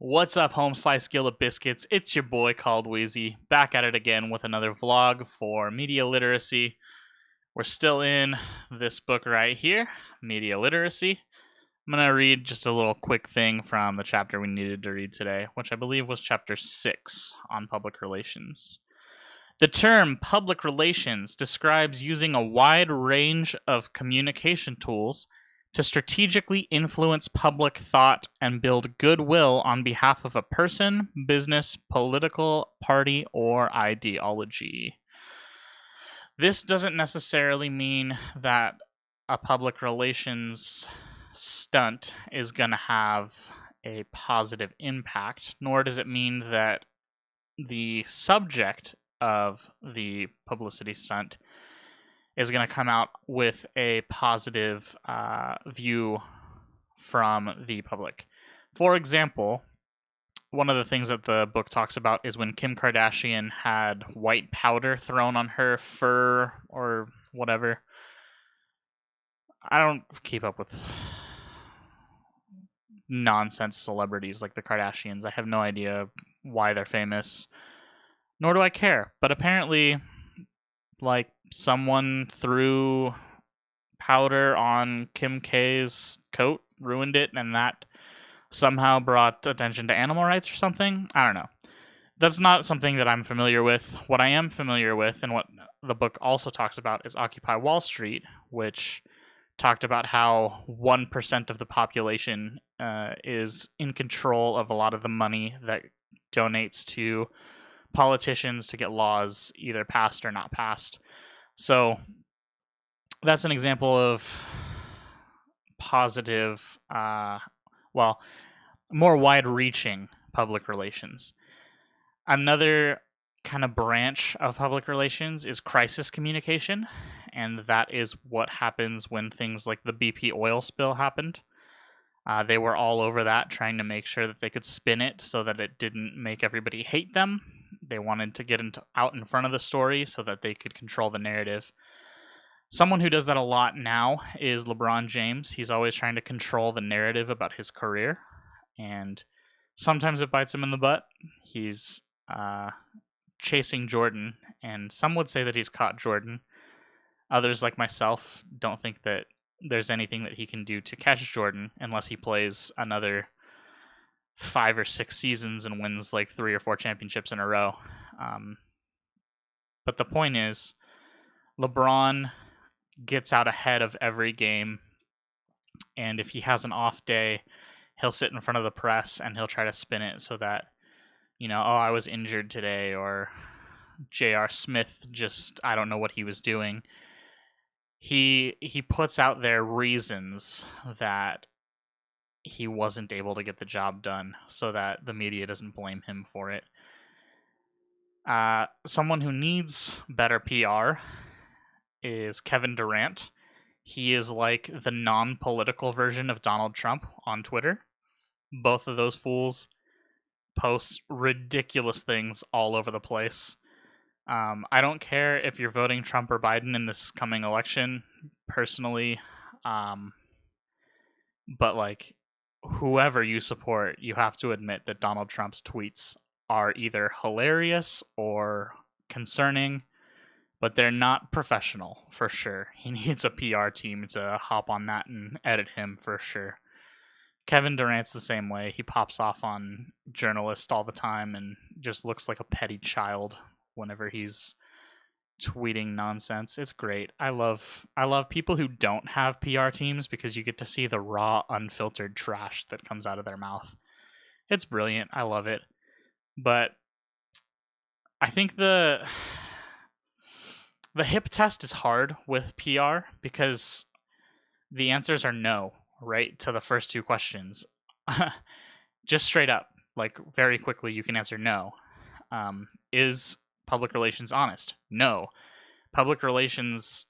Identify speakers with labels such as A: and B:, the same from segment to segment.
A: What's up, home slice skillet biscuits? It's your boy called Wheezy, back at it again with another vlog for media literacy. We're still in this book right here, Media Literacy. I'm going to read just a little quick thing from the chapter we needed to read today, which I believe was chapter 6 on public relations. The term public relations describes using a wide range of communication tools to strategically influence public thought and build goodwill on behalf of a person, business, political party, or ideology. This doesn't necessarily mean that a public relations stunt is going to have a positive impact, nor does it mean that the subject of the publicity stunt is going to come out with a positive view from the public. For example, one of the things that the book talks about is when Kim Kardashian had white powder thrown on her fur or whatever. I don't keep up with nonsense celebrities like the Kardashians. I have no idea why they're famous, nor do I care. But apparently, like, someone threw powder on Kim K's coat, ruined it, and that somehow brought attention to animal rights or something. I don't know. That's not something that I'm familiar with. What I am familiar with, and what the book also talks about, is Occupy Wall Street, which talked about how 1% of the population is in control of a lot of the money that donates to politicians to get laws either passed or not passed. So that's an example of positive, more wide-reaching public relations. Another kind of branch of public relations is crisis communication, and that is what happens when things like the BP oil spill happened. They were all over that, trying to make sure that they could spin it so that it didn't make everybody hate them. They wanted to get out in front of the story so that they could control the narrative. Someone who does that a lot now is LeBron James. He's always trying to control the narrative about his career, and sometimes it bites him in the butt. He's chasing Jordan, and some would say that he's caught Jordan. Others, like myself, don't think that there's anything that he can do to catch Jordan unless he plays another 5 or 6 seasons and wins like 3 or 4 championships in a row. But the point is, LeBron gets out ahead of every game, and if he has an off day, he'll sit in front of the press and he'll try to spin it so that, I was injured today, or J.R. Smith I don't know what he was doing. He puts out there reasons that he wasn't able to get the job done so that the media doesn't blame him for it. Someone who needs better PR is Kevin Durant. He is like the non-political version of Donald Trump on Twitter. Both of those fools post ridiculous things all over the place. I don't care if you're voting Trump or Biden in this coming election, personally. But like, whoever you support, you have to admit that Donald Trump's tweets are either hilarious or concerning, but they're not professional, for sure. He needs a PR team to hop on that and edit him, for sure. Kevin Durant's the same way. He pops off on journalists all the time and just looks like a petty child whenever he's tweeting nonsense. It's great. I love people who don't have PR teams because you get to see the raw, unfiltered trash that comes out of their mouth. It's brilliant. I love it. But I think the hip test is hard with PR because the answers are no, right, to the first 2 questions. Just straight up, like, very quickly, you can answer no. Is public relations honest? No. Public relations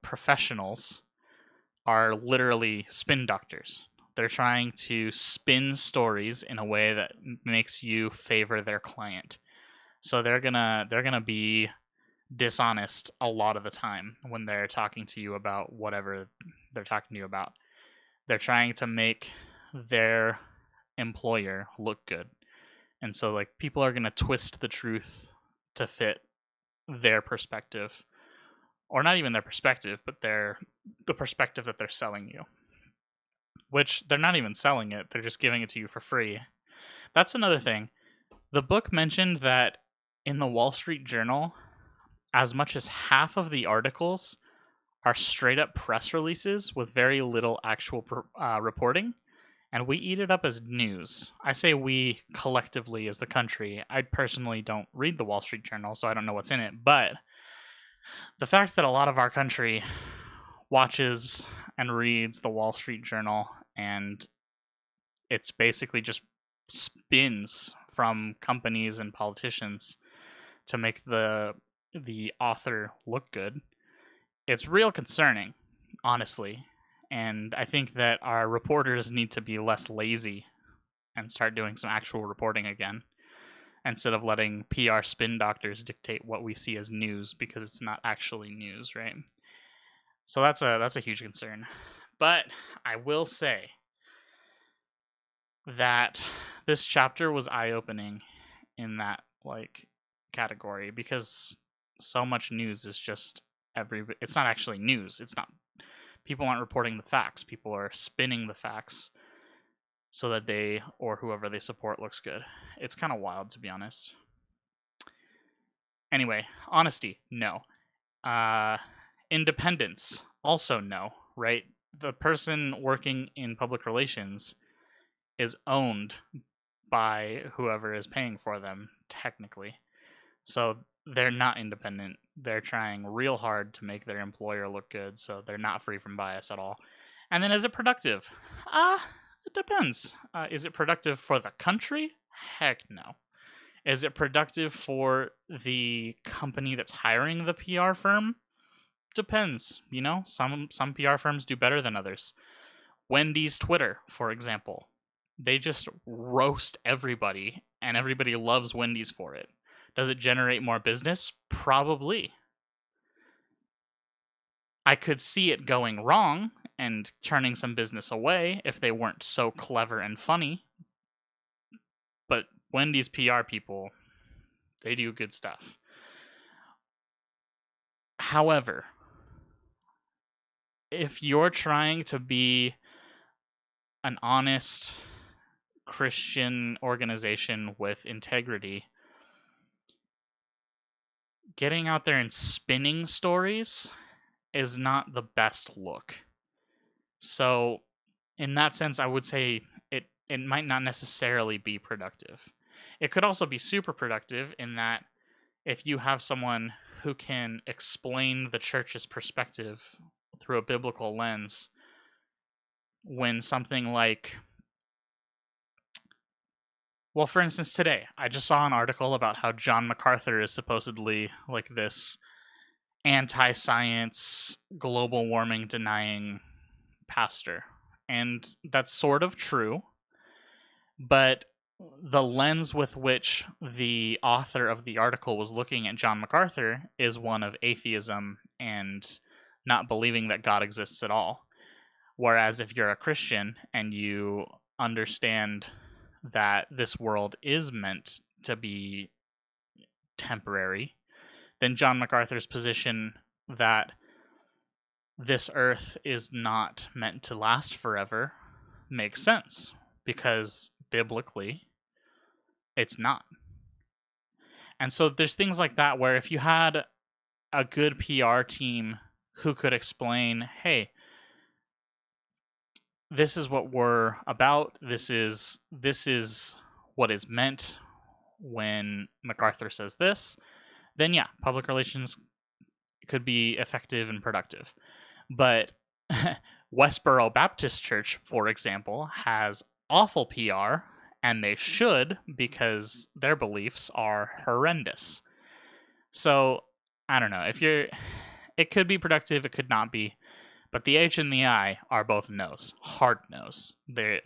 A: professionals are literally spin doctors. They're trying to spin stories in a way that makes you favor their client. So they're gonna be dishonest a lot of the time when they're talking to you about whatever they're talking to you about. They're trying to make their employer look good. And so like people are going to twist the truth to fit their perspective, or not even their perspective, but the perspective that they're selling you, which they're not even selling it. They're just giving it to you for free. That's another thing. The book mentioned that in the Wall Street Journal, as much as half of the articles are straight up press releases with very little actual reporting, and we eat it up as news. I say we collectively as the country. I personally don't read the Wall Street Journal, so I don't know what's in it, but the fact that a lot of our country watches and reads the Wall Street Journal, and it's basically just spins from companies and politicians to make the author look good, it's real concerning, honestly. And I think that our reporters need to be less lazy and start doing some actual reporting again, instead of letting PR spin doctors dictate what we see as news, because it's not actually news, right? So that's a huge concern. But I will say that this chapter was eye-opening in that like category, because so much news is just it's not actually news. It's not, people aren't reporting the facts. People are spinning the facts so that they or whoever they support looks good. It's kind of wild, to be honest. Anyway, honesty, no. Independence, also no, right? The person working in public relations is owned by whoever is paying for them, technically. So they're not independent. They're trying real hard to make their employer look good, so they're not free from bias at all. And then is it productive? It depends. Is it productive for the country? Heck no. Is it productive for the company that's hiring the PR firm? Depends. You know, some PR firms do better than others. Wendy's Twitter, for example. They just roast everybody, and everybody loves Wendy's for it. Does it generate more business? Probably. I could see it going wrong and turning some business away if they weren't so clever and funny. But Wendy's PR people, they do good stuff. However, if you're trying to be an honest Christian organization with integrity, getting out there and spinning stories is not the best look. So, in that sense, I would say it might not necessarily be productive. It could also be super productive in that if you have someone who can explain the church's perspective through a biblical lens, when something like, well, for instance, today, I just saw an article about how John MacArthur is supposedly like this anti-science, global warming denying pastor. And that's sort of true, but the lens with which the author of the article was looking at John MacArthur is one of atheism and not believing that God exists at all. Whereas if you're a Christian and you understand that this world is meant to be temporary, then John MacArthur's position that this earth is not meant to last forever makes sense, because biblically it's not. And so there's things like that where if you had a good PR team who could explain, hey, this is what we're about, this is what is meant when MacArthur says this, then yeah, public relations could be effective and productive. But Westboro Baptist Church, for example, has awful PR, and they should, because their beliefs are horrendous. So, I don't know. It could be productive, it could not be. But the H and the I are both no's. Hard no's. They're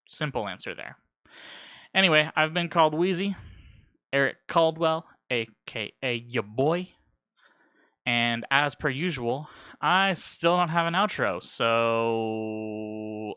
A: simple answer there. Anyway, I've been called Wheezy, Eric Caldwell, aka ya boy. And as per usual, I still don't have an outro, so